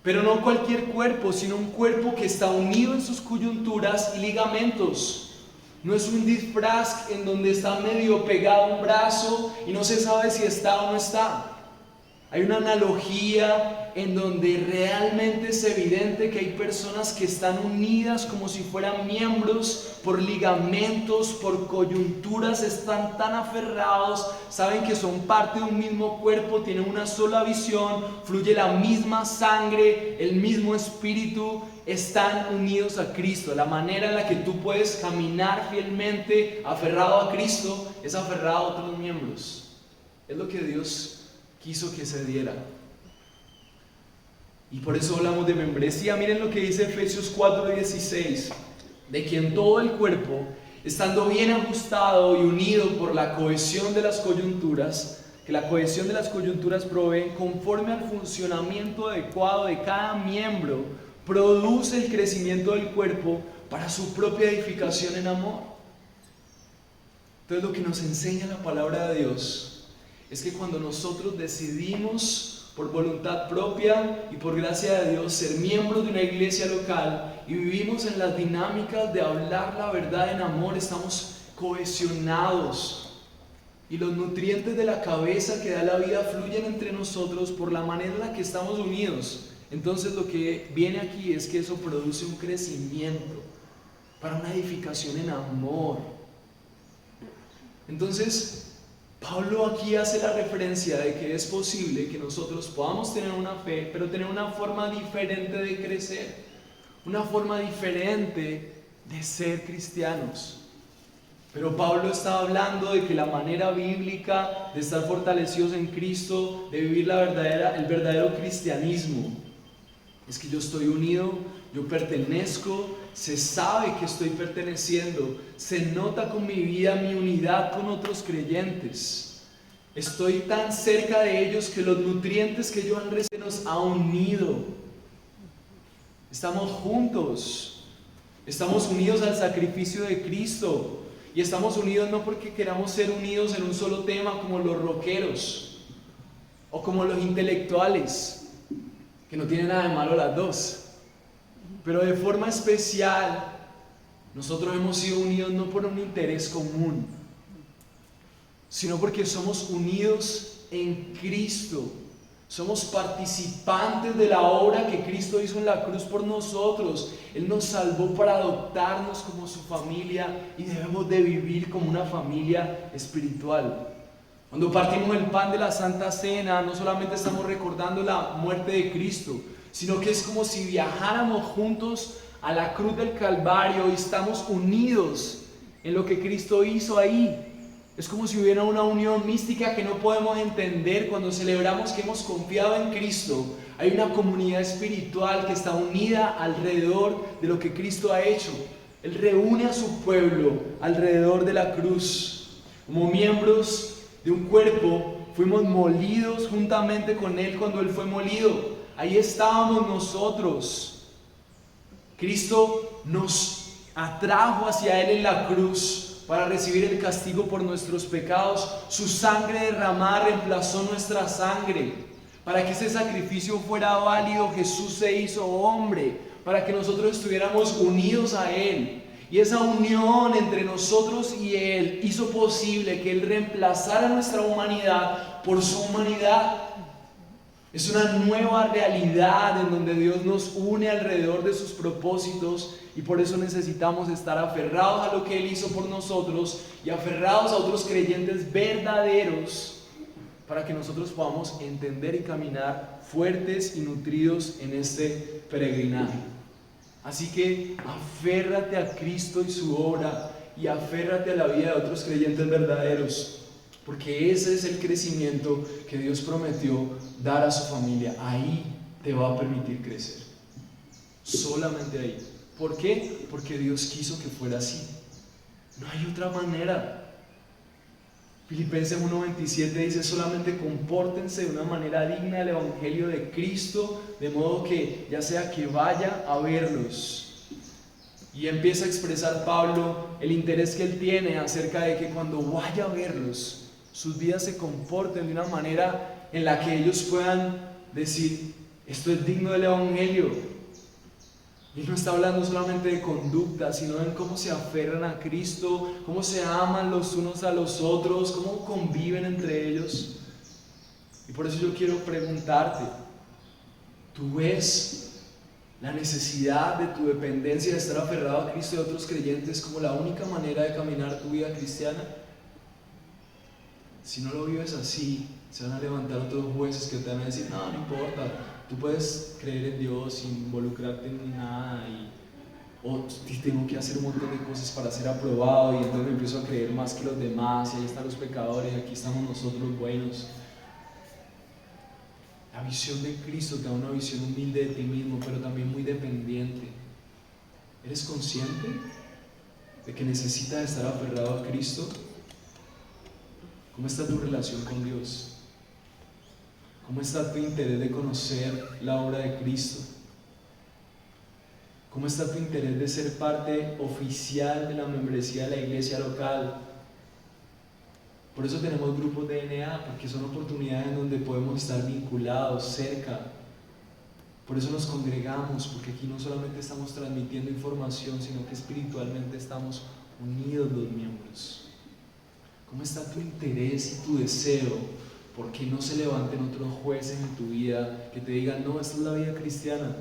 Pero no cualquier cuerpo, sino un cuerpo que está unido en sus coyunturas y ligamentos. No es un disfraz en donde está medio pegado un brazo y no se sabe si está o no está. Hay una analogía en donde realmente es evidente que hay personas que están unidas como si fueran miembros por ligamentos, por coyunturas, están tan aferrados, saben que son parte de un mismo cuerpo, tienen una sola visión, fluye la misma sangre, el mismo espíritu, están unidos a Cristo. La manera en la que tú puedes caminar fielmente aferrado a Cristo es aferrado a otros miembros. Es lo que Dios quiso que se diera. Y por eso hablamos de membresía. Miren lo que dice Efesios 4:16, de quien todo el cuerpo, estando bien ajustado y unido por la cohesión de las coyunturas, que la cohesión de las coyunturas provee, conforme al funcionamiento adecuado de cada miembro, produce el crecimiento del cuerpo para su propia edificación en amor. Entonces lo que nos enseña la palabra de Dios es que cuando nosotros decidimos por voluntad propia y por gracia de Dios ser miembros de una iglesia local y vivimos en las dinámicas de hablar la verdad en amor, estamos cohesionados y los nutrientes de la cabeza que da la vida fluyen entre nosotros por la manera en la que estamos unidos. Entonces lo que viene aquí es que eso produce un crecimiento para una edificación en amor. Entonces Pablo aquí hace la referencia de que es posible que nosotros podamos tener una fe, pero tener una forma diferente de crecer, una forma diferente de ser cristianos. Pero Pablo está hablando de que la manera bíblica de estar fortalecidos en Cristo, de vivir el verdadero cristianismo, es que yo estoy unido, yo pertenezco, se sabe que estoy perteneciendo, se nota con mi vida mi unidad con otros creyentes. Estoy tan cerca de ellos que los nutrientes que ellos han recibido nos ha unido. Estamos juntos, estamos unidos al sacrificio de Cristo y estamos unidos no porque queramos ser unidos en un solo tema como los rockeros o como los intelectuales, que no tienen nada de malo las dos. Pero de forma especial, nosotros hemos sido unidos no por un interés común, sino porque somos unidos en Cristo. Somos participantes de la obra que Cristo hizo en la cruz por nosotros. Él nos salvó para adoptarnos como su familia y debemos de vivir como una familia espiritual. Cuando partimos el pan de la Santa Cena, no solamente estamos recordando la muerte de Cristo, sino que es como si viajáramos juntos a la cruz del Calvario y estamos unidos en lo que Cristo hizo ahí. Es como si hubiera una unión mística que no podemos entender cuando celebramos que hemos confiado en Cristo. Hay una comunidad espiritual que está unida alrededor de lo que Cristo ha hecho. Él reúne a su pueblo alrededor de la cruz. Como miembros de un cuerpo, fuimos molidos juntamente con Él cuando Él fue molido. Ahí estábamos nosotros. Cristo nos atrajo hacia Él en la cruz para recibir el castigo por nuestros pecados. Su sangre derramada reemplazó nuestra sangre. Para que ese sacrificio fuera válido, Jesús se hizo hombre, para que nosotros estuviéramos unidos a Él. Y esa unión entre nosotros y Él hizo posible que Él reemplazara nuestra humanidad por su humanidad. Es una nueva realidad en donde Dios nos une alrededor de sus propósitos y por eso necesitamos estar aferrados a lo que Él hizo por nosotros y aferrados a otros creyentes verdaderos para que nosotros podamos entender y caminar fuertes y nutridos en este peregrinaje. Así que aférrate a Cristo y su obra y aférrate a la vida de otros creyentes verdaderos. Porque ese es el crecimiento que Dios prometió dar a su familia. Ahí te va a permitir crecer. Solamente ahí. ¿Por qué? Porque Dios quiso que fuera así. No hay otra manera. Filipenses 1:27 dice: solamente compórtense de una manera digna del Evangelio de Cristo, de modo que ya sea que vaya a verlos. Y empieza a expresar Pablo el interés que él tiene acerca de que cuando vaya a verlos, sus vidas se comporten de una manera en la que ellos puedan decir: esto es digno del Evangelio. Y no está hablando solamente de conducta, sino en cómo se aferran a Cristo, cómo se aman los unos a los otros, cómo conviven entre ellos. Y por eso yo quiero preguntarte, ¿tú ves la necesidad de tu dependencia de estar aferrado a Cristo y a otros creyentes como la única manera de caminar tu vida cristiana? Si no lo vives así, se van a levantar otros jueces que te van a decir: no importa, tú puedes creer en Dios sin involucrarte en nada, o tengo que hacer un montón de cosas para ser aprobado, y entonces me empiezo a creer más que los demás, y ahí están los pecadores, y aquí estamos nosotros buenos. La visión de Cristo te da una visión humilde de ti mismo, pero también muy dependiente. ¿Eres consciente de que necesitas estar aferrado a Cristo? ¿Cómo está tu relación con Dios? ¿Cómo está tu interés de conocer la obra de Cristo? ¿Cómo está tu interés de ser parte oficial de la membresía de la iglesia local? Por eso tenemos grupos de DNA, porque son oportunidades en donde podemos estar vinculados, cerca. Por eso nos congregamos, porque aquí no solamente estamos transmitiendo información, sino que espiritualmente estamos unidos los miembros. ¿Cómo está tu interés y tu deseo? ¿Por qué no se levanten otros jueces en tu vida que te digan: no, esta es la vida cristiana?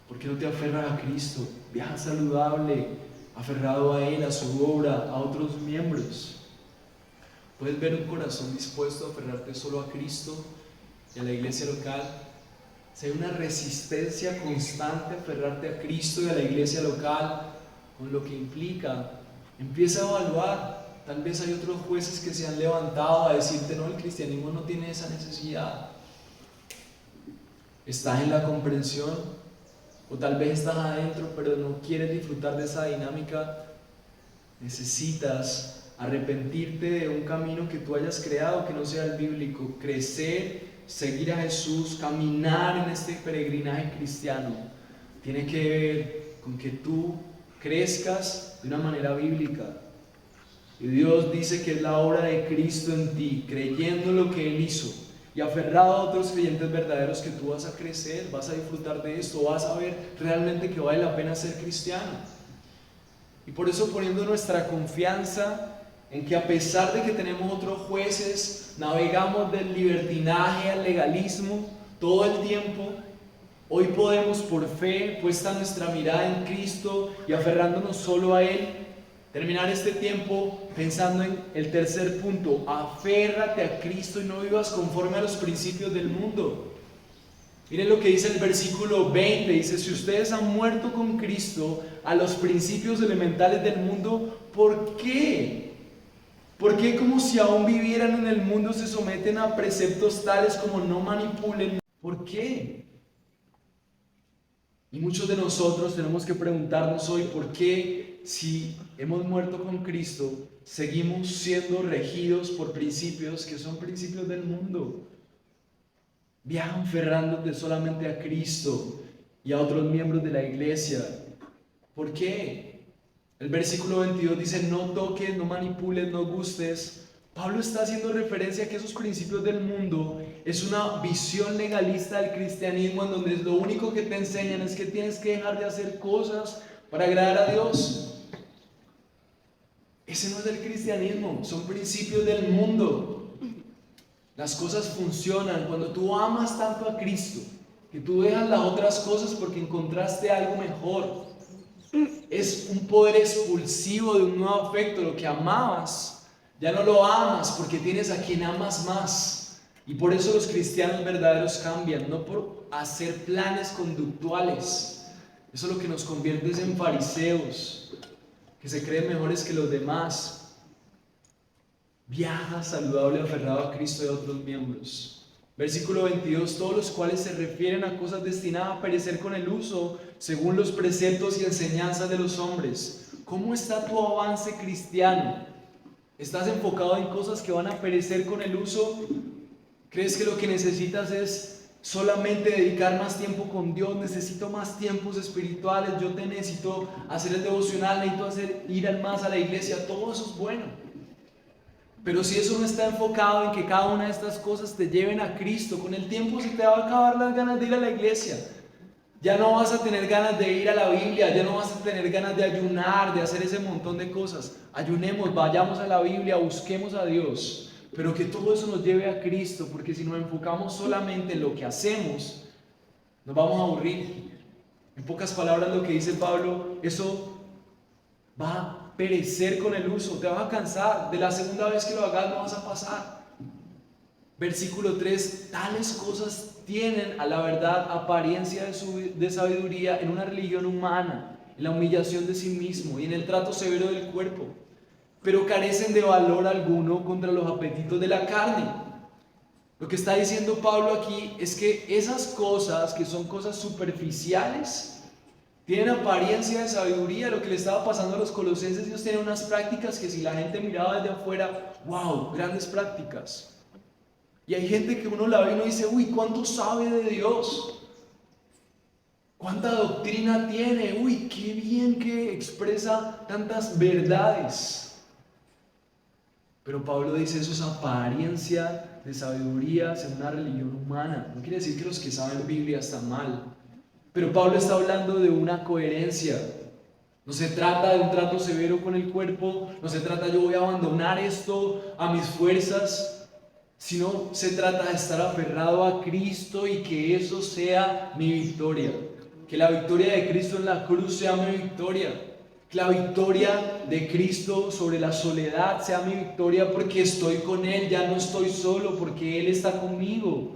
¿Por qué no te aferras a Cristo? Viaja saludable, aferrado a Él, a su obra, a otros miembros. Puedes ver un corazón dispuesto a aferrarte solo a Cristo y a la iglesia local. Si hay una resistencia constante a aferrarte a Cristo y a la iglesia local, con lo que implica, empieza a evaluar. Tal vez hay otros jueces que se han levantado a decirte: no, el cristianismo no tiene esa necesidad. ¿Estás en la comprensión? O tal vez estás adentro pero no quieres disfrutar de esa dinámica. Necesitas arrepentirte de un camino que tú hayas creado que no sea el bíblico, crecer, seguir a Jesús, caminar en este peregrinaje cristiano. Tiene que ver con que tú crezcas de una manera bíblica. Y Dios dice que es la obra de Cristo en ti, creyendo lo que Él hizo y aferrado a otros creyentes verdaderos, que tú vas a crecer, vas a disfrutar de esto, vas a ver realmente que vale la pena ser cristiano. Y por eso, poniendo nuestra confianza en que a pesar de que tenemos otros jueces, navegamos del libertinaje al legalismo todo el tiempo, hoy podemos, por fe, puesta nuestra mirada en Cristo y aferrándonos solo a Él, terminar este tiempo pensando en el tercer punto: aférrate a Cristo y no vivas conforme a los principios del mundo. Miren lo que dice el versículo 20, dice: si ustedes han muerto con Cristo a los principios elementales del mundo, ¿por qué? ¿Por qué, como si aún vivieran en el mundo, se someten a preceptos tales como no manipulen? ¿Por qué? Y muchos de nosotros tenemos que preguntarnos hoy: ¿por qué, si hemos muerto con Cristo, seguimos siendo regidos por principios que son principios del mundo? Viajan aferrándote solamente a Cristo y a otros miembros de la iglesia. ¿Por qué? El versículo 22 dice: no toques, no manipules, no gustes. Pablo está haciendo referencia a que esos principios del mundo es una visión legalista del cristianismo, en donde lo único que te enseñan es que tienes que dejar de hacer cosas para agradar a Dios. Ese no es el cristianismo, son principios del mundo. Las cosas funcionan cuando tú amas tanto a Cristo, que tú dejas las otras cosas porque encontraste algo mejor. Es un poder expulsivo de un nuevo afecto. Lo que amabas, ya no lo amas porque tienes a quien amas más. Y por eso los cristianos verdaderos cambian, no por hacer planes conductuales. Eso es lo que nos convierte en fariseos, que se creen mejores que los demás. Viaja saludable, aferrado a Cristo y a otros miembros. Versículo 22, todos los cuales se refieren a cosas destinadas a perecer con el uso, según los preceptos y enseñanzas de los hombres. ¿Cómo está tu avance cristiano? ¿Estás enfocado en cosas que van a perecer con el uso? ¿Crees que lo que necesitas es solamente dedicar más tiempo con Dios? Necesito más tiempos espirituales, yo te necesito hacer el devocional, necesito ir más a la iglesia. Todo eso es bueno. Pero si eso no está enfocado en que cada una de estas cosas te lleven a Cristo, con el tiempo se te va a acabar las ganas de ir a la iglesia. Ya no vas a tener ganas de ir a la Biblia, ya no vas a tener ganas de ayunar, de hacer ese montón de cosas. Ayunemos, vayamos a la Biblia, busquemos a Dios, pero que todo eso nos lleve a Cristo, porque si nos enfocamos solamente en lo que hacemos, nos vamos a aburrir. En pocas palabras lo que dice Pablo, eso va a perecer con el uso, te vas a cansar, de la segunda vez que lo hagas no vas a pasar. Versículo 3, tales cosas tienen a la verdad apariencia de sabiduría en una religión humana, en la humillación de sí mismo y en el trato severo del cuerpo, pero carecen de valor alguno contra los apetitos de la carne. Lo que está diciendo Pablo aquí es que esas cosas, que son cosas superficiales, tienen apariencia de sabiduría. Lo que le estaba pasando a los colosenses, ellos tenían unas prácticas que si la gente miraba desde afuera, wow, grandes prácticas. Y hay gente que uno la ve y uno dice, uy, ¿cuánto sabe de Dios? ¿Cuánta doctrina tiene? Uy, qué bien que expresa tantas verdades. Pero Pablo dice, eso es apariencia de sabiduría en una religión humana. No quiere decir que los que saben Biblia están mal. Pero Pablo está hablando de una coherencia. No se trata de un trato severo con el cuerpo, no se trata yo voy a abandonar esto a mis fuerzas, sino se trata de estar aferrado a Cristo y que eso sea mi victoria. Que la victoria de Cristo en la cruz sea mi victoria. Que la victoria de Cristo sobre la soledad sea mi victoria porque estoy con Él, ya no estoy solo porque Él está conmigo.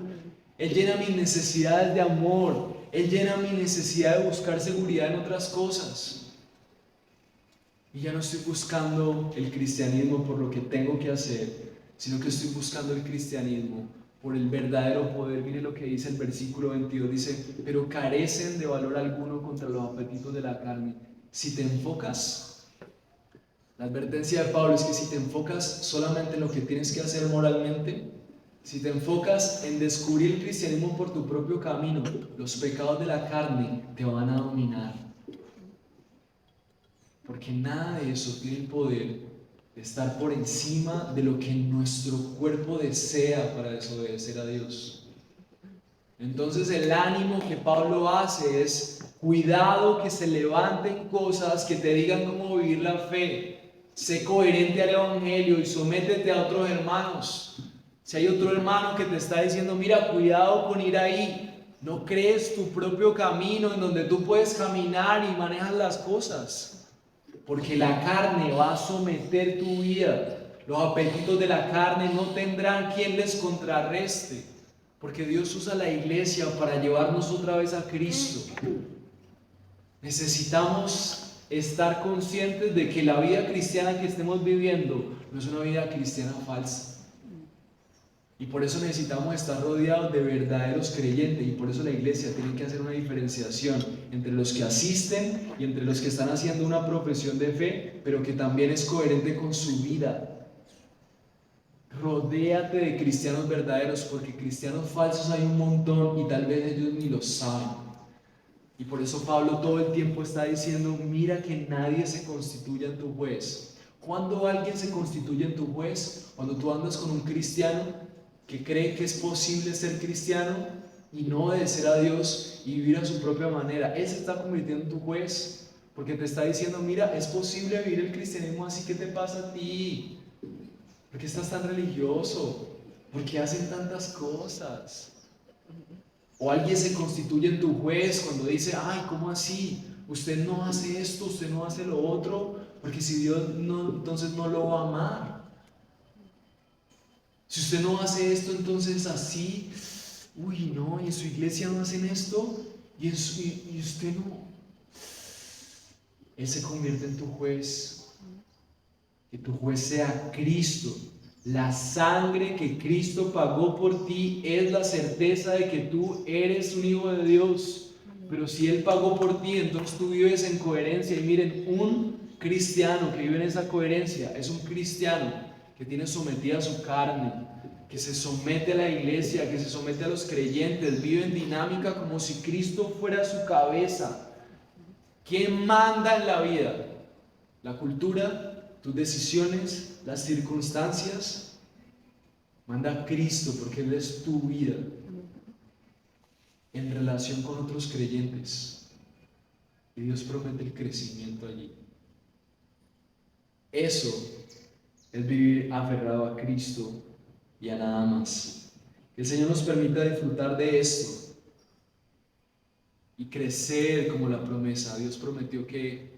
Él llena mis necesidades de amor. Él llena mi necesidad de buscar seguridad en otras cosas. Y ya no estoy buscando el cristianismo por lo que tengo que hacer, sino que estoy buscando el cristianismo por el verdadero poder. Mire lo que dice el versículo 22, dice, pero carecen de valor alguno contra los apetitos de la carne. Si te enfocas, la advertencia de Pablo es que si te enfocas solamente en lo que tienes que hacer moralmente, si te enfocas en descubrir el cristianismo por tu propio camino, los pecados de la carne te van a dominar. Porque nada de eso tiene el poder de estar por encima de lo que nuestro cuerpo desea para desobedecer a Dios. Entonces el ánimo que Pablo hace es, cuidado que se levanten cosas que te digan cómo vivir la fe. Sé coherente al evangelio y sométete a otros hermanos. Si hay otro hermano que te está diciendo, mira, cuidado con ir ahí, no crees tu propio camino en donde tú puedes caminar y manejas las cosas, porque la carne va a someter tu vida. Los apetitos de la carne no tendrán quien les contrarreste, porque Dios usa la iglesia para llevarnos otra vez a Cristo. Necesitamos estar conscientes de que la vida cristiana que estemos viviendo no es una vida cristiana falsa. Y por eso necesitamos estar rodeados de verdaderos creyentes, y por eso la iglesia tiene que hacer una diferenciación entre los que asisten y entre los que están haciendo una profesión de fe, pero que también es coherente con su vida. Rodéate de cristianos verdaderos, porque cristianos falsos hay un montón y tal vez ellos ni lo saben. Y por eso Pablo todo el tiempo está diciendo, mira que nadie se constituya en tu juez. ¿Cuándo alguien se constituye en tu juez? Cuando tú andas con un cristiano que cree que es posible ser cristiano y no obedecer a Dios y vivir a su propia manera. Él se está convirtiendo en tu juez, porque te está diciendo, mira, es posible vivir el cristianismo así. ¿Qué te pasa a ti? ¿Por qué estás tan religioso? ¿Por qué hacen tantas cosas? O alguien se constituye en tu juez cuando dice, ay, ¿cómo así? Usted no hace esto, usted no hace lo otro, porque si Dios no, entonces no lo va a amar. Si usted no hace esto, entonces así, uy, no, y en su iglesia no hacen esto, y usted no. Él se convierte en tu juez. Que tu juez sea Cristo. La sangre que Cristo pagó por ti es la certeza de que tú eres un hijo de Dios. Pero si Él pagó por ti, entonces tú vives en coherencia. Y miren, un cristiano que vive en esa coherencia es un cristiano que tiene sometida su carne, que se somete a la iglesia, que se somete a los creyentes, vive en dinámica como si Cristo fuera su cabeza. ¿Quién manda en la vida? ¿La cultura? ¿Tus decisiones? ¿Las circunstancias? Manda a Cristo porque Él es tu vida en relación con otros creyentes. Y Dios promete el crecimiento allí. Eso es vivir aferrado a Cristo y a nada más. Que el Señor nos permita disfrutar de esto y crecer como la promesa. Dios prometió que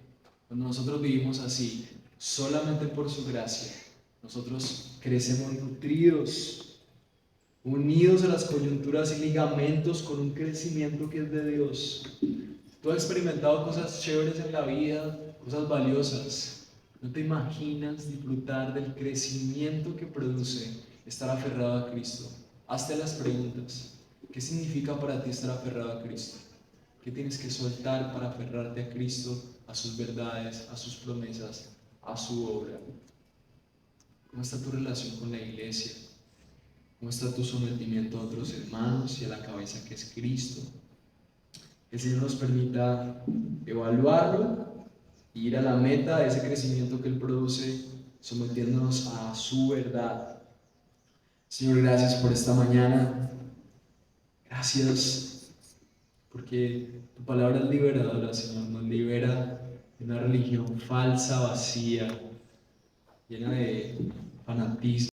cuando nosotros vivimos así, solamente por su gracia, nosotros crecemos nutridos, unidos a las coyunturas y ligamentos con un crecimiento que es de Dios. Tú has experimentado cosas chéveres en la vida, cosas valiosas. No te imaginas disfrutar del crecimiento que produce estar aferrado a Cristo. Hazte las preguntas. ¿Qué significa para ti estar aferrado a Cristo? ¿Qué tienes que soltar para aferrarte a Cristo, a sus verdades, a sus promesas, a su obra? ¿Cómo está tu relación con la iglesia? ¿Cómo está tu sometimiento a otros hermanos y a la cabeza que es Cristo? Que el Señor nos permita evaluarlo y ir a la meta de ese crecimiento que Él produce, sometiéndonos a su verdad. Señor, gracias por esta mañana. Gracias porque tu palabra es liberadora, Señor. Nos libera de una religión falsa, vacía, llena de fanatismo.